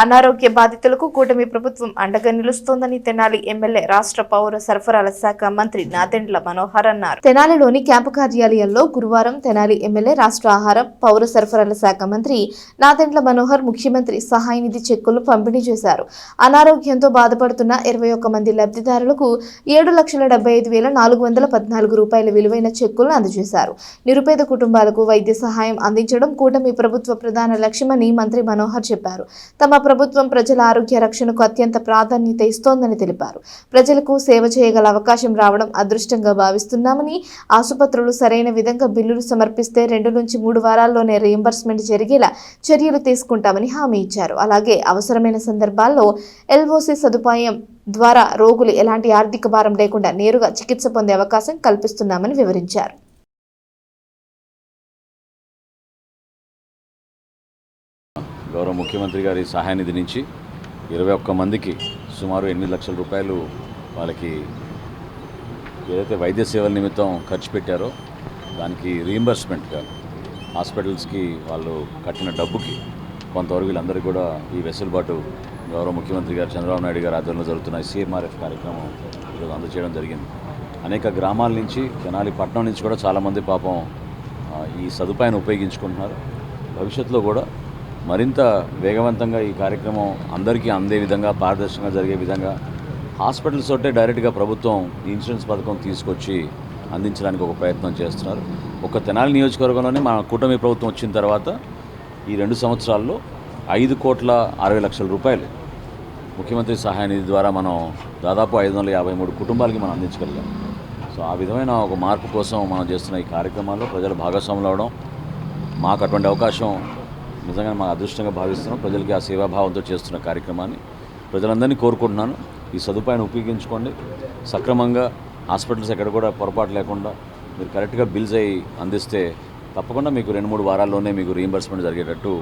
అనారోగ్య బాధితులకు కూటమి ప్రభుత్వం అండగా నిలుస్తోందని తెనాలి ఎమ్మెల్యే రాష్ట్ర పౌర సరఫరాల శాఖ మంత్రి నాదెండ్ల మనోహర్ అన్నారు. తెనాలిలోని క్యాంపు కార్యాలయంలో గురువారం తెనాలి ఎమ్మెల్యే రాష్ట్ర ఆహార పౌర సరఫరాల శాఖ మంత్రి నాదెండ్ల మనోహర్ ముఖ్యమంత్రి సహాయ నిధి చెక్కులు పంపిణీ చేశారు. అనారోగ్యంతో బాధపడుతున్న 21 మంది లబ్ధిదారులకు 7,75,414 రూపాయల విలువైన చెక్కులను అందజేశారు. నిరుపేద కుటుంబాలకు వైద్య సహాయం అందించడం కూటమి ప్రభుత్వ ప్రధాన లక్ష్యమని మంత్రి మనోహర్ చెప్పారు. తమ ప్రభుత్వం ప్రజల ఆరోగ్య రక్షణకు అత్యంత ప్రాధాన్యత ఇస్తోందని తెలిపారు. ప్రజలకు సేవ చేయగల అవకాశం రావడం అదృష్టంగా భావిస్తున్నామని, ఆసుపత్రులు సరైన విధంగా బిల్లులు సమర్పిస్తే 2 నుంచి 3 వారాల్లోనే రీయింబర్స్మెంట్ జరిగేలా చర్యలు తీసుకుంటామని హామీ ఇచ్చారు. అలాగే అవసరమైన సందర్భాల్లో ఎల్ఓసి సదుపాయం ద్వారా రోగులు ఎలాంటి ఆర్థిక భారం లేకుండా నేరుగా చికిత్స పొందే అవకాశం కల్పిస్తున్నామని వివరించారు. గౌరవ ముఖ్యమంత్రి గారి సహాయ నిధి నుంచి 21 మందికి సుమారు 8 లక్షల రూపాయలు వాళ్ళకి ఏదైతే వైద్య సేవల నిమిత్తం ఖర్చు పెట్టారో దానికి రీయింబర్స్మెంట్గా హాస్పిటల్స్కి వాళ్ళు కట్టిన డబ్బుకి కొంతవరకు వీళ్ళందరికీ కూడా ఈ వెసులుబాటు గౌరవ ముఖ్యమంత్రి గారు చంద్రబాబు నాయుడు గారి ఆధ్వర్యంలో జరుగుతున్న CMRF కార్యక్రమం ఈరోజు అందజేయడం జరిగింది. అనేక గ్రామాల నుంచి తెనాలి పట్టణం నుంచి కూడా చాలామంది పాపం ఈ సదుపాయాన్ని ఉపయోగించుకుంటున్నారు. భవిష్యత్తులో కూడా మరింత వేగవంతంగా ఈ కార్యక్రమం అందరికీ అందే విధంగా పారదర్శకంగా జరిగే విధంగా హాస్పిటల్స్ తోటే డైరెక్ట్గా ప్రభుత్వం ఇన్సూరెన్స్ పథకం తీసుకొచ్చి అందించడానికి ఒక ప్రయత్నం చేస్తున్నారు. ఒక తెనాలి నియోజకవర్గంలోనే మన కూటమి ప్రభుత్వం వచ్చిన తర్వాత ఈ 2 సంవత్సరాల్లో 5,60,00,000 రూపాయలు ముఖ్యమంత్రి సహాయ నిధి ద్వారా మనం దాదాపు 553 కుటుంబాలకి మనం అందించగలిగాం. సో ఆ విధమైన ఒక మార్పు కోసం మనం చేస్తున్న ఈ కార్యక్రమాల్లో ప్రజలు భాగస్వాములు అవడం మాకు అటువంటి అవకాశం నిజంగా మా అదృష్టంగా భావిస్తున్నాం. ప్రజలకి ఆ సేవాభావంతో చేస్తున్న కార్యక్రమాన్ని ప్రజలందరినీ కోరుకుంటున్నాను. ఈ సదుపాయాన్ని ఉపయోగించుకోండి. సక్రమంగా హాస్పిటల్స్ ఎక్కడ కూడా పొరపాటు లేకుండా మీరు కరెక్ట్గా బిల్స్ అయ్యి అందిస్తే తప్పకుండా మీకు 2-3 వారాల్లోనే మీకు రీయింబర్స్మెంట్ జరిగేటట్టు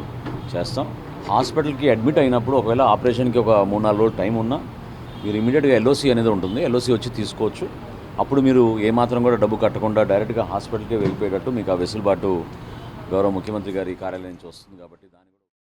చేస్తాం. హాస్పిటల్కి అడ్మిట్ అయినప్పుడు ఒకవేళ ఆపరేషన్కి ఒక 3-4 రోజులు టైం ఉన్నా మీరు ఇమీడియట్గా LOC అనేది ఉంటుంది. LOC వచ్చి తీసుకోవచ్చు. అప్పుడు మీరు ఏమాత్రం కూడా డబ్బు కట్టకుండా డైరెక్ట్గా హాస్పిటల్కే వెళ్ళిపోయేటట్టు మీకు ఆ వెసులుబాటు గౌరవ ముఖ్యమంత్రి గారి కార్యాలయం నుంచి వస్తుంది కాబట్టి